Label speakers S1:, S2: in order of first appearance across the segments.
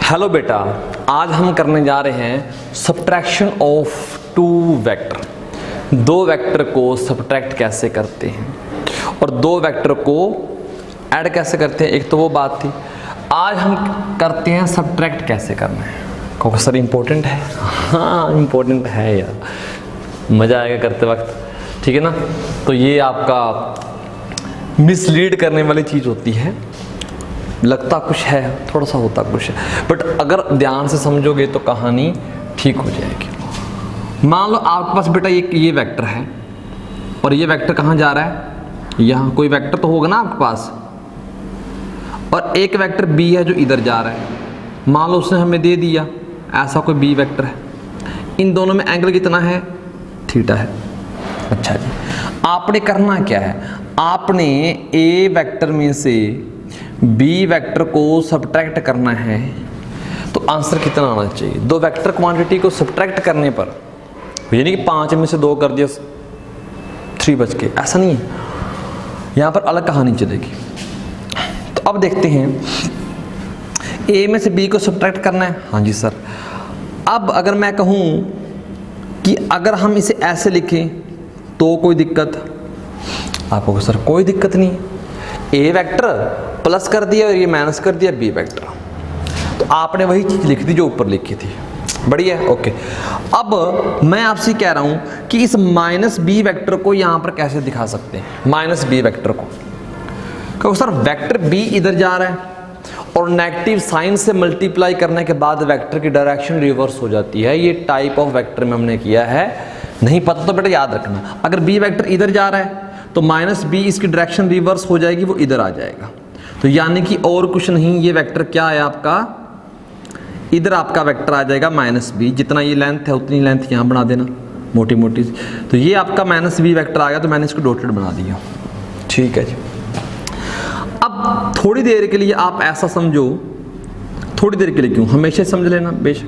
S1: Hello बेटा, आज हम करने जा रहे हैं सब्ट्रैक्शन ऑफ टू वेक्टर। दो वेक्टर को सब्ट्रैक्ट कैसे करते हैं और दो वेक्टर को ऐड कैसे करते हैं, एक तो वो बात थी। आज हम करते हैं सब्ट्रैक्ट कैसे करना है। क्योंकि सर इम्पोर्टेंट है, हाँ इम्पोर्टेंट है यार, मज़ा आएगा करते वक्त, ठीक है ना। तो ये आपका मिसलीड करने वाली चीज़ होती है, लगता कुछ है थोड़ा सा होता कुछ है, बट अगर ध्यान से समझोगे तो कहानी ठीक हो जाएगी। मान लो आपके पास बेटा ये वेक्टर है और ये वेक्टर कहाँ जा रहा है, यहाँ कोई वेक्टर तो होगा ना आपके पास, और एक वेक्टर बी है जो इधर जा रहा है। मान लो उसने हमें दे दिया ऐसा कोई बी वेक्टर है, इन दोनों में एंगल कितना है, थीटा है। अच्छा जी, आपने करना क्या है, आपने ए वेक्टर में से बी वेक्टर को सब्ट्रैक्ट करना है। तो आंसर कितना आना चाहिए, दो वेक्टर क्वांटिटी को सब्ट्रैक्ट करने पर, यानी कि 5 में से 2 कर दिया 3 बच के, ऐसा नहीं है, यहाँ पर अलग कहानी चलेगी। तो अब देखते हैं, ए में से बी को सब्ट्रैक्ट करना है, हाँ जी सर। अब अगर मैं कहूँ कि अगर हम इसे ऐसे लिखें तो कोई दिक्कत, आपको सर कोई दिक्कत नहीं, ए वेक्टर प्लस कर दिया और ये माइनस कर दिया बी वेक्टर, तो आपने वही चीज़ लिख दी जो ऊपर लिखी थी, बढ़िया ओके। अब मैं आपसे कह रहा हूँ कि इस माइनस बी वेक्टर को यहाँ पर कैसे दिखा सकते हैं, माइनस बी वेक्टर को, क्योंकि सर वेक्टर बी इधर जा रहा है और नेगेटिव साइन से मल्टीप्लाई करने के बाद वेक्टर की डायरेक्शन रिवर्स हो जाती है। ये टाइप ऑफ वेक्टर में हमने किया है, नहीं पता तो बेटा याद रखना, अगर बी वेक्टर इधर जा रहा है तो माइनस बी इसकी डायरेक्शन रिवर्स हो जाएगी, वो इधर आ जाएगा। तो यानी कि और कुछ नहीं, ये वेक्टर क्या है आपका, इधर आपका वेक्टर आ जाएगा माइनस बी, जितना ये लेंथ है उतनी लेंथ यहाँ बना देना मोटी मोटी। तो ये आपका माइनस बी वेक्टर आ गया, तो मैंने इसको डॉटेड बना दिया, ठीक है जी। अब थोड़ी देर के लिए आप ऐसा समझो, थोड़ी देर के लिए क्यों, हमेशा समझ लेना बेशक।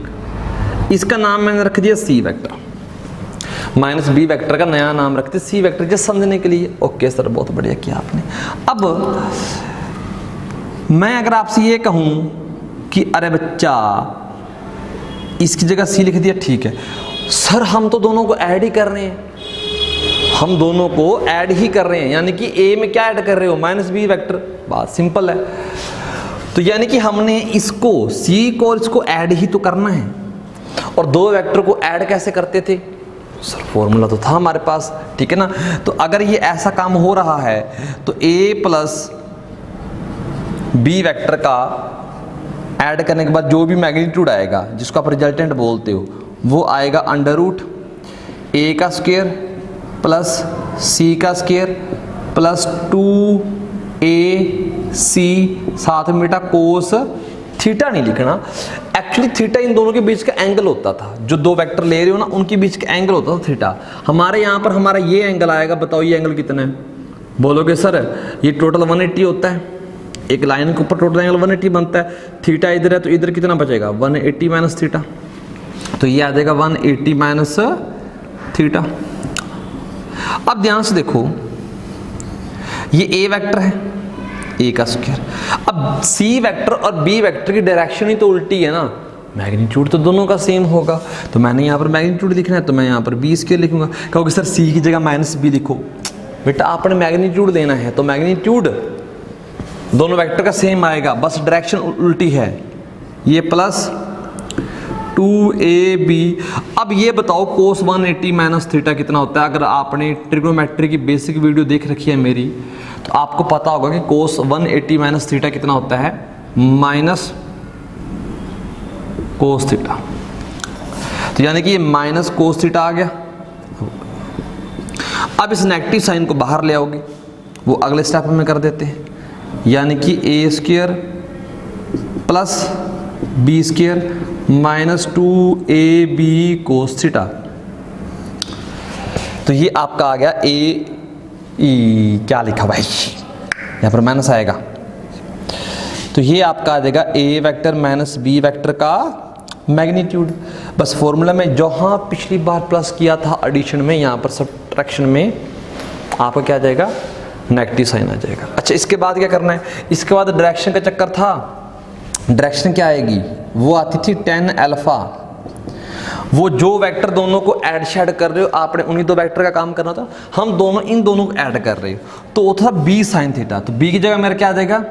S1: इसका नाम मैंने रख दिया C vector, minus B vector का नया नाम रखते सी वेक्टर, जस्ट समझने के लिए। ओके सर, बहुत बढ़िया किया आपने। अब मैं अगर आपसे ये कहूं कि अरे बच्चा इसकी जगह सी लिख दिया, ठीक है सर, हम तो दोनों को ऐड ही कर रहे हैं, हम दोनों को ऐड ही कर रहे हैं, यानी कि ए में क्या ऐड कर रहे हो, माइनस बी वेक्टर, बात सिंपल है। तो यानी कि हमने इसको सी को और इसको ऐड ही तो करना है। और दो वेक्टर को ऐड कैसे करते थे सर, फॉर्मूला तो था हमारे पास, ठीक है ना। तो अगर ये ऐसा काम हो रहा है तो ए प्लस बी वेक्टर का ऐड करने के बाद जो भी मैग्नीट्यूड आएगा, जिसको आप रिजल्टेंट बोलते हो, वो आएगा अंडर रूट ए का स्क्वायर प्लस सी का स्क्वायर प्लस 2ac, साथ में बेटा कोस थीटा नहीं लिखना, एक्चुअली थीटा इन दोनों के बीच का एंगल होता था, जो दो वेक्टर ले रहे हो ना उनके बीच का एंगल होता था थीटा। हमारे यहाँ पर हमारा ये एंगल आएगा, बताओ ये एंगल कितना है, बोलोगे सर ये टोटल 180 होता है, एक लाइन के ऊपर टोटल एंगल 180 बनता है, थीटा इधर है तो इधर कितना बचेगा 180 माइनस थीटा, तो ये आ जाएगा 180 माइनस थीटा। अब ध्यान से देखो, ये ए वेक्टर है, ए का स्क्वायर, अब सी वेक्टर और बी वेक्टर की डायरेक्शन ही तो उल्टी है ना, मैग्नीट्यूड तो दोनों का सेम होगा, तो मैंने यहाँ पर मैग्नीट्यूड लिखना है तो मैं यहाँ पर बी स्क्वायर लिखूंगा। क्योंकि सर सी की जगह माइनस बी लिखो, बेटा आपने मैग्नीट्यूड देना है तो मैग्नीट्यूड दोनों वेक्टर का सेम आएगा, बस डायरेक्शन उल्टी है, ये प्लस 2ab। अब ये बताओ कोस 180 माइनस थीटा कितना होता है। अगर आपने ट्रिग्नोमेट्री की बेसिक वीडियो देख रखी है मेरी, तो आपको पता होगा कि कोस 180 माइनस थीटा कितना होता है, माइनस कोस थीटा। तो यानी कि ये माइनस कोस थीटा आ गया। अब इस नेगेटिव साइन को बाहर ले आओगे, वो अगले स्टेप में कर देते हैं, यानी कि a square plus b square minus 2ab cos theta. तो ये आपका आ गया क्या लिखा भाई, यहाँ पर माइनस आएगा, तो ये आपका आ जाएगा ए वेक्टर माइनस बी वेक्टर का मैग्नीट्यूड। बस फॉर्मूला में जहाँ पिछली बार प्लस किया था एडिशन में, यहाँ पर सब्ट्रैक्शन में आपका क्या आ जाएगा, नेगेटिव साइन आ जाएगा। अच्छा इसके बाद क्या करना है, इसके बाद डायरेक्शन का चक्कर था, डायरेक्शन क्या आएगी, वो आती थी tan अल्फा। वो जो वेक्टर दोनों को ऐड शेड कर रहे हो, आपने उन्हीं दो वेक्टर का काम करना था, हम दोनों इन दोनों को ऐड कर रहे हो, तो वो था b साइन थीटा। तो b की जगह मेरा क्या आ जाएगा,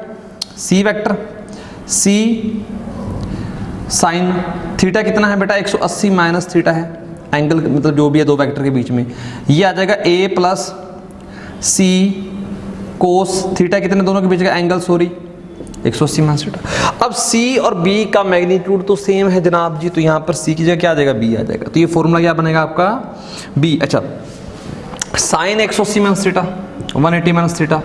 S1: c vector, c sine theta कितना है बेटा 180 माइनस थीटा है, एंगल मतलब जो भी है दो वेक्टर के बीच में, ये आ जाएगा a plus c cos theta, कितने दोनों के बीच का एंगल, सॉरी 180 माइनस थीटा। अब c और b का मैग्नीट्यूड तो सेम है जनाब जी, तो यहाँ पर c की जगह क्या आ जाएगा, b आ जाएगा। तो ये फॉर्मूला क्या बनेगा आपका b। अच्छा, sine 180 minus theta 180 minus theta,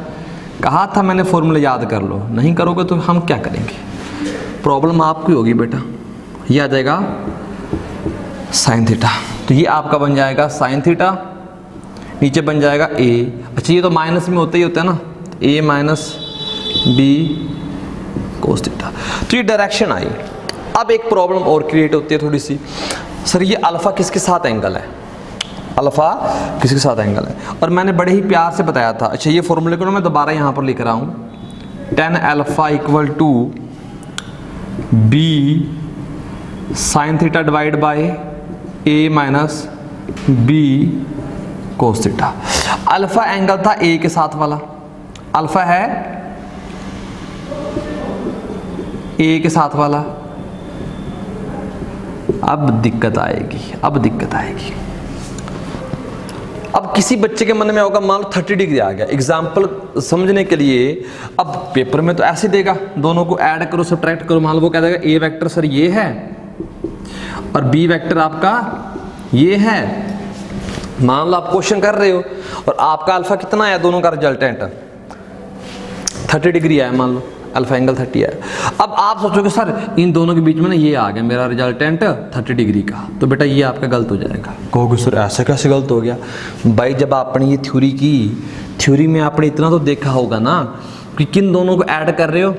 S1: कहा था मैंने फॉर्मूला याद कर लो, नहीं करोगे तो हम क्या करेंगे, प्रॉब्लम आपकी होगी बेटा। ये आ जाएगा साइन थीटा, तो ये आपका बन जाएगा साइन थीटा, नीचे बन जाएगा a। अच्छा, ये तो माइनस में होता ही होता है ना, a minus b cos theta. तो ये डायरेक्शन आई। अब एक प्रॉब्लम और क्रिएट होती है थोड़ी सी, सर ये अल्फा किसके साथ एंगल है, अल्फा किसके साथ एंगल है, और मैंने बड़े ही प्यार से बताया था। अच्छा, ये फॉर्मूले को मैं दोबारा यहाँ पर लिख रहा हूँ, tan alpha equal to b sine theta divide by a minus b cos theta. Alpha angle था a के साथ वाला, अल्फा है a के साथ वाला। अब दिक्कत आएगी, अब दिक्कत आएगी। अब किसी बच्चे के मन में होगा, मान लो 30 डिग्री आ गया, एग्जाम्पल समझने के लिए। अब पेपर में तो ऐसे देगा, दोनों को ऐड करो सब्ट्रैक्ट करो, मान लो वो कह देगा a वेक्टर सर ये है और b वेक्टर आपका ये है। मान लो आप क्वेश्चन कर रहे हो और आपका अल्फा कितना आया, दोनों का रिजल्टेंट 30 डिग्री आया, मान लो अल्फा एंगल 30 है। अब आप सोचोगे सर इन दोनों के बीच में ना ये आ गया मेरा रिजल्टेंट 30 डिग्री का, तो बेटा ये आपका गलत हो जाएगा। कहोगे सर ऐसे कैसे गलत हो गया, भाई जब आपने ये थ्योरी की, थ्योरी में आपने इतना तो देखा होगा ना कि किन दोनों को ऐड कर रहे हो,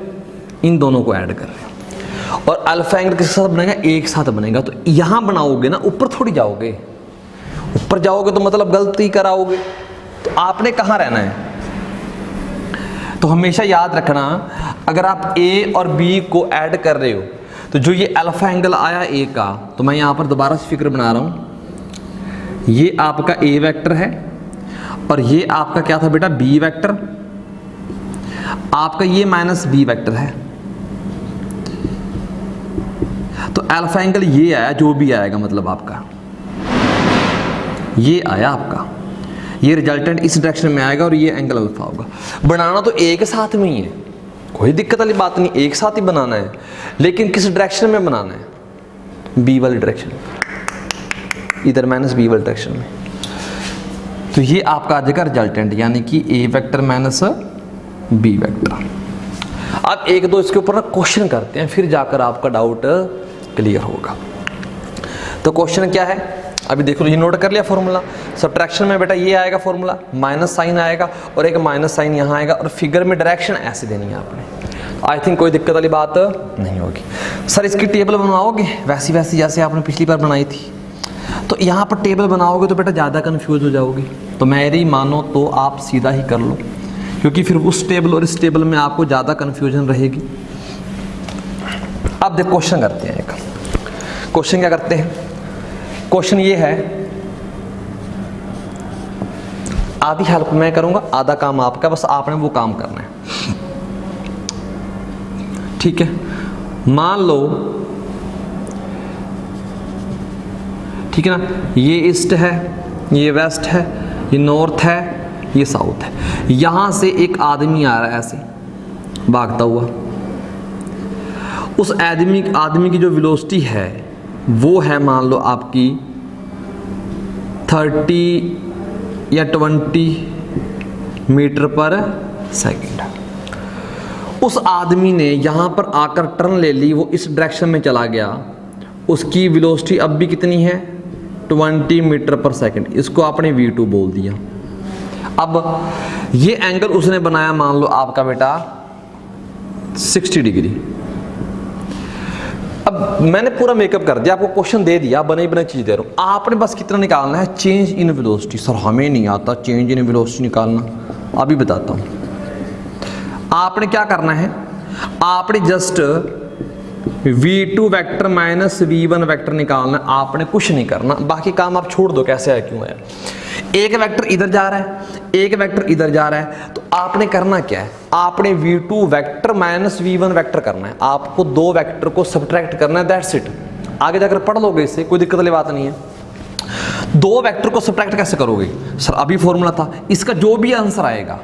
S1: इन दोनों को ऐड कर रहे हो, और अल्फा एंगल किसके साथ बनेगा, एक साथ बनेगा। तो यहाँ बनाओगे ना, ऊपर थोड़ी जाओगे, ऊपर जाओगे तो मतलब गलती कराओगे। तो आपने कहाँ रहना है, तो हमेशा याद रखना, अगर आप a और b को ऐड कर रहे हो तो जो ये अल्फा एंगल आया a का, तो मैं यहाँ पर दोबारा से फिगर बना रहा हूँ, ये आपका a वेक्टर है और ये आपका क्या था बेटा b वेक्टर, आपका ये माइनस b वेक्टर है। तो अल्फा एंगल ये आया, जो भी आएगा मतलब आपका ये आया, आपका ये रिजल्टेंट इस डायरेक्शन में आएगा और ये एंगल अल्फा होगा। बनाना तो एक साथ में ही है, कोई दिक्कत वाली बात नहीं, एक साथ ही बनाना है, लेकिन किस डायरेक्शन में बनाना है, बी वाली डायरेक्शन, इधर माइनस बी वाली डायरेक्शन में। तो ये आपका आ जाएगा रिजल्टेंट, यानी कि ए वेक्टर माइनस बी वेक्टर। अब एक दो इसके ऊपर ना क्वेश्चन करते हैं, फिर जाकर आपका डाउट क्लियर होगा। तो क्वेश्चन क्या है, अभी देखो ये नोट कर लिया फॉर्मूला। सब्ट्रैक्शन में बेटा ये आएगा फॉर्मूला, माइनस साइन आएगा और एक माइनस साइन यहाँ आएगा, और फिगर में डायरेक्शन ऐसे देनी है आपने। आई थिंक कोई दिक्कत वाली बात नहीं होगी। सर इसकी टेबल बनवाओगे वैसी वैसी जैसे आपने पिछली बार बनाई थी, तो यहाँ पर टेबल बनाओगे तो बेटा ज़्यादा कन्फ्यूज हो जाओगे। तो मेरी मानो तो आप सीधा ही कर लो, क्योंकि फिर उस टेबल और इस टेबल में आपको ज़्यादा कन्फ्यूजन रहेगी। अब देख क्वेश्चन करते हैं, एक क्वेश्चन क्या करते हैं, क्वेश्चन ये है, आधी हेल्प मैं करूंगा, आधा काम आपका, बस आपने वो काम करना है, ठीक है। मान लो ठीक है ना, ये ईस्ट है, ये वेस्ट है, ये नॉर्थ है, ये साउथ है। यहां से एक आदमी आ रहा है ऐसे भागता हुआ, उस आदमी की जो वेलोसिटी है वो है मान लो आपकी 30 या 20 मीटर पर सेकंड। उस आदमी ने यहाँ पर आकर टर्न ले ली, वो इस डायरेक्शन में चला गया, उसकी वेलोसिटी अब भी कितनी है 20 मीटर पर सेकंड, इसको आपने v2 बोल दिया। अब ये एंगल उसने बनाया मान लो आपका बेटा 60 डिग्री। अब मैंने पूरा मेकअप कर दिया, आपको क्वेश्चन दे दिया, बने बने चीज दे रहा हूं, आपने बस कितना निकालना है, चेंज इन वेलोसिटी। सर हमें नहीं आता चेंज इन वेलोसिटी निकालना, अभी बताता हूं। आपने क्या करना है, आपने just v2 vector minus v1 vector निकालना। आपने कुछ नहीं करना, बाकी काम आप छोड़ दो कैसे है क्यों है। एक वेक्टर इधर जा रहा है, एक वेक्टर इधर जा रहा है, तो आपने करना क्या है, आपने v2 vector minus v1 vector करना है। आपको दो वेक्टर को सब्ट्रैक्ट करना है, दैट्स इट। आगे जाकर पढ़ लोगे, इससे कोई दिक्कत वाली बात नहीं है। दो वेक्टर को सब्ट्रैक्ट कैसे करोगे सर, अभी फॉर्मूला था, इसका जो भी आंसर आएगा,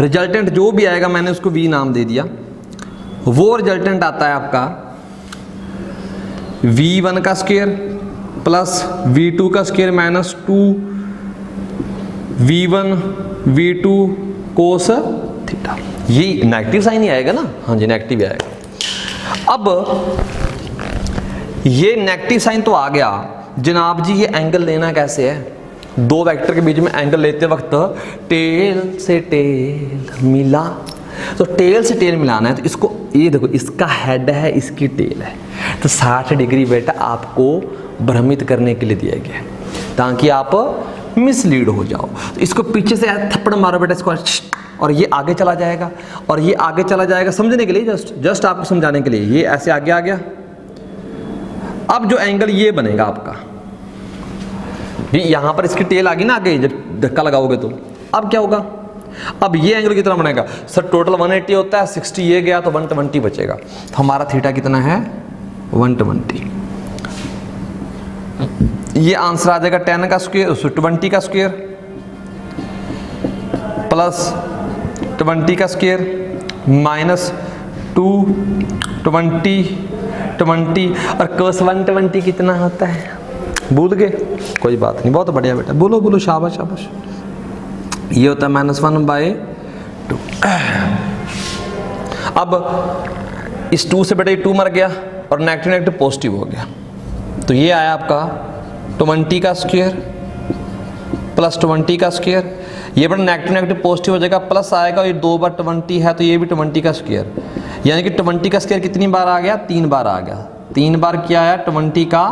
S1: रिजल्टेंट जो भी आएगा, मैंने उसको v नाम दे दिया, वो रिजल्टेंट आता है आपका v1 का स्क्वायर प्लस v2 का square minus 2 v1 v2 cos theta. ये नेगेटिव साइन ही आएगा ना, हाँ जी नेगेटिव ही आएगा। अब ये नेगेटिव साइन तो आ गया जनाब जी, ये एंगल लेना कैसे है, दो वेक्टर के बीच में एंगल लेते वक्त टेल से टेल मिला, तो टेल से टेल मिलाना है। तो इसको ये देखो, इसका हेड है, इसकी टेल है, तो 60 डिग्री बेटा आपको भ्रमित करने के लिए दिया गया है ताकि आप मिसलीड हो जाओ। तो इसको पीछे से थप्पड़ मारो बेटा इसको, और ये आगे चला जाएगा, और ये आगे चला जाएगा समझने के लिए, जस्ट आपको समझाने के लिए। ये ऐसे आगे आ गया। अब जो एंगल ये बनेगा आपका, यहां पर इसकी टेल आ गई ना आगे, जब धक्का लगाओगे तो अब क्या होगा, अब ये एंगल कितना बनेगा सर, टोटल 180 होता है, 60 ये गया तो 120 बचेगा। तो हमारा थीटा कितना है 120। ये आंसर आ जाएगा 10 का स्क्वायर 20 का स्क्वायर प्लस 20 का स्क्वायर माइनस 2 20 और cos 120 कितना होता है, भूल गए, कोई बात नहीं, बहुत बढ़िया बेटा, बोलो बोलो, शाबाश शाबाश। ये होता है -1/2। अब इस 2 से बेटा ये 2 मर गया और नेगेटिव नेगेटिव पॉजिटिव हो गया, तो ये आया आपका 20 का स्क्वायर प्लस 20 का स्क्वायर। ये बड़ा नेगेटिव नेगेटिव पॉजिटिव हो जाएगा, प्लस आएगा, ये 2 बार 20 है तो ये भी 20 का स्क्वायर, यानी कि 20 का स्क्वायर कितनी बार आ गया, 3 बार आ गया। 3 बार क्या आया 20 का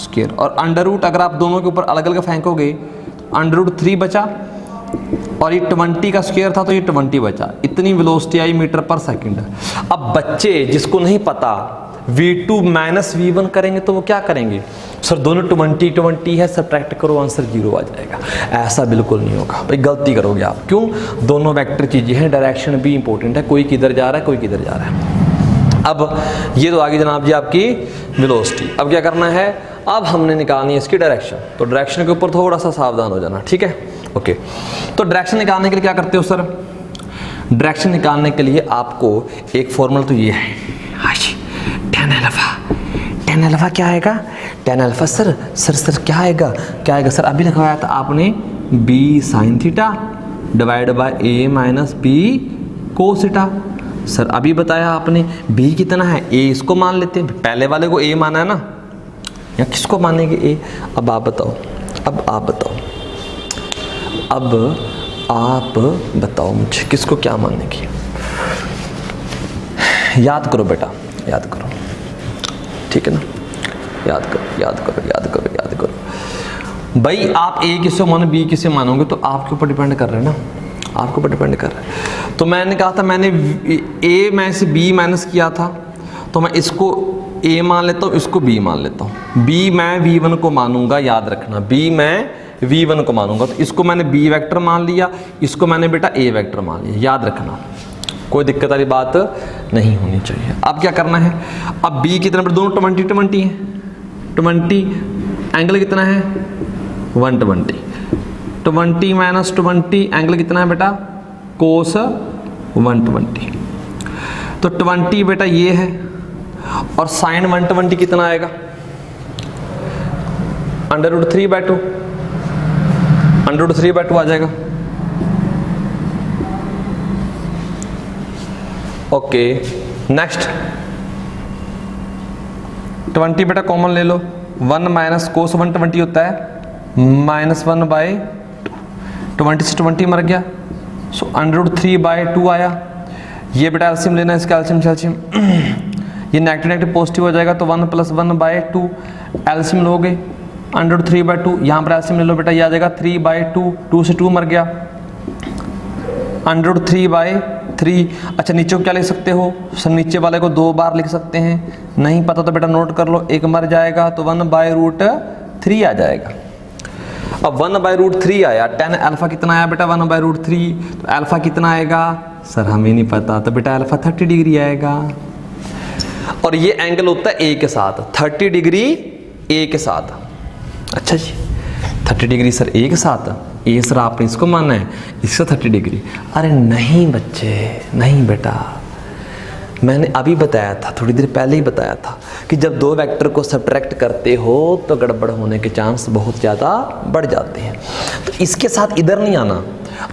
S1: स्क्वायर, और अंडर रूट अगर आप दोनों के ऊपर अलग अलग फेंकोगे तो अंडर रूट 3 बचा, और ये 20 का स्क्वायर था तो ये 20 बचा। इतनी वेलोसिटी आई मीटर पर सेकंड। अब बच्चे जिसको नहीं पता v2 माइनस v1 करेंगे तो वो क्या करेंगे सर, दोनों 20 है, सब्ट्रैक्ट करो आंसर 0 आ जाएगा। ऐसा बिल्कुल नहीं होगा भाई, गलती करोगे आप। क्यों, दोनों वेक्टर चीजें हैं, डायरेक्शन भी इंपॉर्टेंट है, कोई किधर जा रहा है कोई किधर जा रहा है। अब ये तो आगे जनाब जी आपकी वेलोसिटी। अब क्या करना है, अब हमने निकालनी है इसकी डायरेक्शन। तो डायरेक्शन के ऊपर थोड़ा सा सावधान हो जाना, ठीक है, ओके। तो डायरेक्शन निकालने के लिए क्या करते हो सर, डायरेक्शन निकालने के लिए आपको एक फॉर्मूला तो ये है, tan अल्फा क्या आएगा, tan अल्फा सर क्या आएगा सर, अभी लिखवाया था आपने b sin theta divide by a minus b cos theta. Sir अभी बताया आपने b कितना है, a इसको मान लेते हैं, पहले वाले को a माना है ना, या किसको मानेंगे a। अब आप बताओ मुझे किसको क्या मानने की, याद करो बेटा, याद करो, ठीक है ना, याद करो भाई। आप ए किसे मानो बी किसे मानोगे तो आपके ऊपर डिपेंड कर रहे हैं ना, आपके ऊपर डिपेंड कर रहा है। तो मैंने कहा था, मैंने ए में से बी माइनस किया था, तो मैं इसको ए मान लेता हूँ, इसको बी मान लेता हूँ। बी मैं v1 को मानूंगा, याद रखना, बी मैं v1 को मानूंगा, तो इसको मैंने b वेक्टर मान लिया, इसको मैंने बेटा a वेक्टर मान लिया, याद रखना, कोई दिक्कत वाली बात नहीं होनी चाहिए। अब क्या करना है, अब b कितना, दोनों 20 है, 20 एंगल कितना है 120, 20 माइनस 20 एंगल कितना है बेटा कोस 120। तो 20 बेटा ये है, और साइन 120 कितना आएगा, √3/2, √3/2 आ जाएगा। ओके नेक्स्ट 20 बेटा कॉमन ले लो, 1 माइनस कोस 120 होता है -1/2, 20 से 20 मर गया, सो √3/2 आया। ये बेटा एल्सियम लेना है, इसका एल्सियम ये नेगेटिव नेगेटिव पॉजिटिव हो जाएगा, तो 1 + 1/2 एल्सियम लोगे √3/2, यहाँ पर एल्सियम ले लो बेटा, ये आ जाएगा 3/2, 2 से 2 मर गया, √3/2 3। अच्छा नीचे को क्या लिख सकते हो सर? नीचे वाले को 2 बार लिख सकते हैं, नहीं पता तो बेटा नोट कर लो, एक मर जाएगा तो 1/√3 आ जाएगा। अब 1/√3 आया, tan अल्फा कितना आया बेटा 1/√3, तो अल्फा कितना आएगा सर हमें नहीं पता, तो बेटा अल्फा 30 डिग्री आएगा। और ये एंगल होता है ए के साथ, 30 डिग्री ए के साथ। अच्छा जी 30 डिग्री सर ए के साथ, ए सर आपने इसको माना है, इसका 30 डिग्री। अरे नहीं बच्चे नहीं बेटा, मैंने अभी बताया था, थोड़ी देर पहले ही बताया था कि जब दो वेक्टर को सब्ट्रैक्ट करते हो तो गड़बड़ होने के चांस बहुत ज़्यादा बढ़ जाते हैं। तो इसके साथ इधर नहीं आना।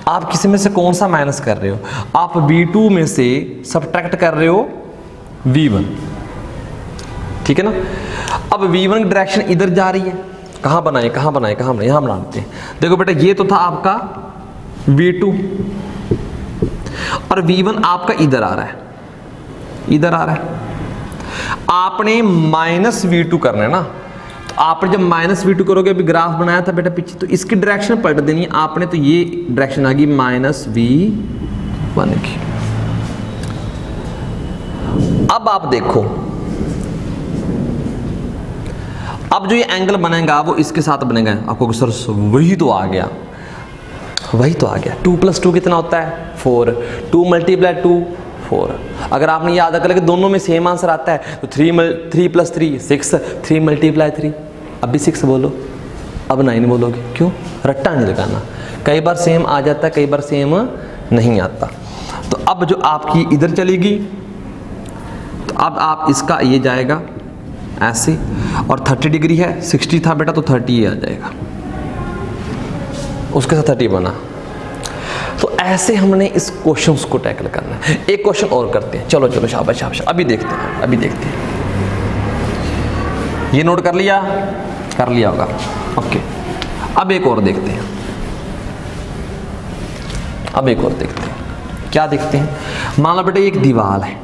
S1: आप किसी में से कौन सा माइनस कर रहे हो? आप V2 में से सब्ट्रैक्ट कर रहे हो V1, ठीक है ना। अब V1 की डायरेक्शन इधर जा रही है, कहाँ बनाए यहाँ बना लेते हैं। देखो बेटा ये तो था आपका V2 और V1 आपका इधर आ रहा है, इधर आ रहा है। आपने -V2 करना है ना, तो आपने जब -V2 करोगे, अभी ग्राफ बनाया था बेटा पीछे, तो इसकी डायरेक्शन पलट देनी है आपने, तो ये डायरेक्शन आ गई -V1 की। अब आप देखो, अब जो ये एंगल बनेगा वो इसके साथ बनेगा। आपको सर वही तो आ गया, वही तो आ गया। 2 + 2 कितना होता है 4, 2 × 2 4। अगर आपने याद कर कि दोनों में सेम आंसर आता है तो 3 + 3 6, 3 × 3। अब भी 6 बोलो, अब 9 बोलोगे, क्यों? रट्टा नहीं लगाना, कई बार सेम आ जाता है, कई बार सेम नहीं आता। तो अब जो आपकी इधर चलेगी, तो अब आप इसका ये जाएगा ऐसे, और 30 डिग्री है, 60 था बेटा तो 30 आ जाएगा, उसके साथ 30 बना। तो ऐसे हमने इस क्वेश्चन को टैकल करना है। एक क्वेश्चन और करते हैं, चलो चलो शाबाश शाबाश, अभी देखते हैं। ये नोट कर लिया होगा, ओके। अब एक और देखते हैं, क्या देखते हैं? मान लो बेटा एक दीवार है,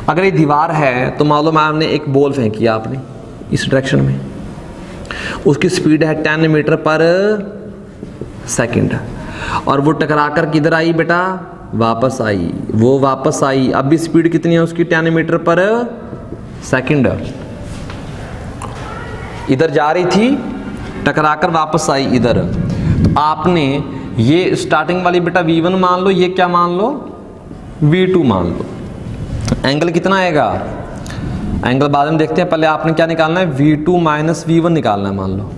S1: अगर ये दीवार है तो मान लो मैम ने एक बॉल फेंकी आपने इस डायरेक्शन में, उसकी स्पीड है 10 मीटर पर सेकंड, और वो टकरा कर किधर आई बेटा? वापस आई। अब भी स्पीड कितनी है उसकी? 10 मीटर पर सेकंड। इधर जा रही थी, टकरा कर वापस आई इधर। तो आपने ये स्टार्टिंग वाली बेटा V1 मान लो, ये क्या मान लो? V2 मान लो। एंगल कितना आएगा? एंगल बाद में देखते हैं, पहले आपने क्या निकालना है? V2 - V1 निकालना है। मान लो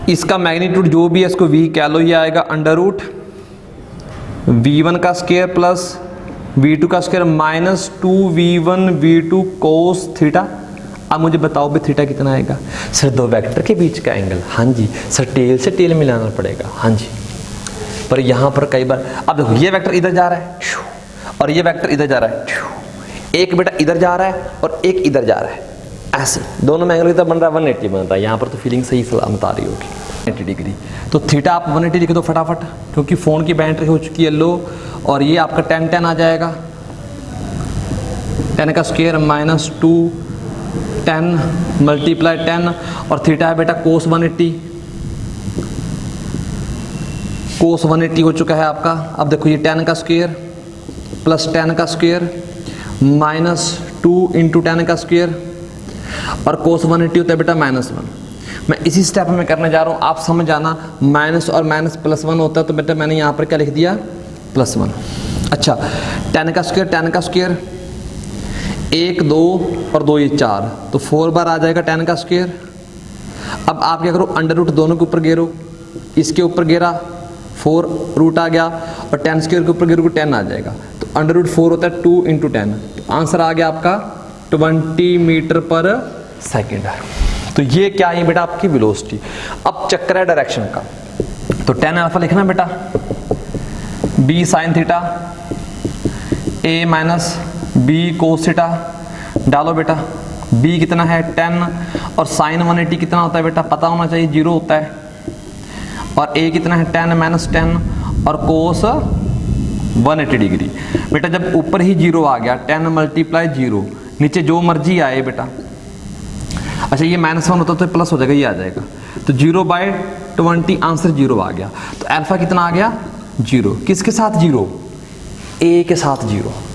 S1: इसका मैग्नीट्यूड जो भी है इसको V कह लो, ये आएगा √V1 का स्क्वायर प्लस V2 का square -2V1 V2 cos theta. अब मुझे बताओ भी थीटा कितना आएगा? सर दो वेक्टर के बीच का एंगल, हाँ जी सर टेल से टेल मिलाना पड़ेगा, हाँ जी। पर यहाँ पर कई बार, अब देखो ये वेक्टर इधर जा रहा है और ये वेक्टर इधर जा रहा है, एक बेटा इधर जा रहा है और एक इधर जा रहा है, ऐसे दोनों में एंगल कितना बन रहा है? 180 बन रहा है। यहाँ पर तो फीलिंग सही सलामत आ रही होगी 180 डिग्री। तो थीटा आप 180 लिख दो फटाफट, क्योंकि फ़ोन की बैटरी हो चुकी है लो, और ये आपका 10 आ जाएगा, 10 का स्क्वायर -2 10 × 10, और थीटा है बेटा cos 180 हो चुका है आपका। अब देखो ये 10 का स्क्वायर प्लस 10 का स्क्वायर -2 × 10 का स्क्वायर, और cos 180 होता है बेटा -1। मैं इसी स्टेप में करने जा रहा हूँ, आप समझ जाना। माइनस और माइनस +1 होता है, तो बेटा मैंने यहाँ पर क्या लिख दिया? +1। अच्छा 10 का स्क्वायर 1 2 और 2 ये 4, तो 4 बार आ जाएगा 10 का स्क्वायर। अब आप क्या करो? अंडर रूट दोनों के ऊपर गेरो, इसके ऊपर गेरा 4 रूट आ गया, और 10 स्क्वायर के ऊपर गेरो 10 आ जाएगा। तो √4 होता है 2 × 10, आंसर आ गया आपका 20 मीटर पर सेकेंड। तो ये क्या है बेटा? आपकी वेलोसिटी। अब चक्कर है डायरेक्शन का, तो tan अल्फा लिखना बेटा, B sin theta, A - B cos theta डालो बेटा। B कितना है? 10, और sin 180 कितना होता है बेटा? पता होना चाहिए, 0 होता है। और A कितना है? 10 - 10, और cos 180 डिग्री। बेटा जब ऊपर ही 0 आ गया, 10 × 0, नीचे जो मर्जी आए बेटा। अच्छा ये -1 होता तो प्लस हो जाएगा, ये आ जाएगा, तो 0/20 आंसर 0 आ गया। तो अल्फा कितना आ गया? 0। किसके साथ 0? ए के साथ जीरो,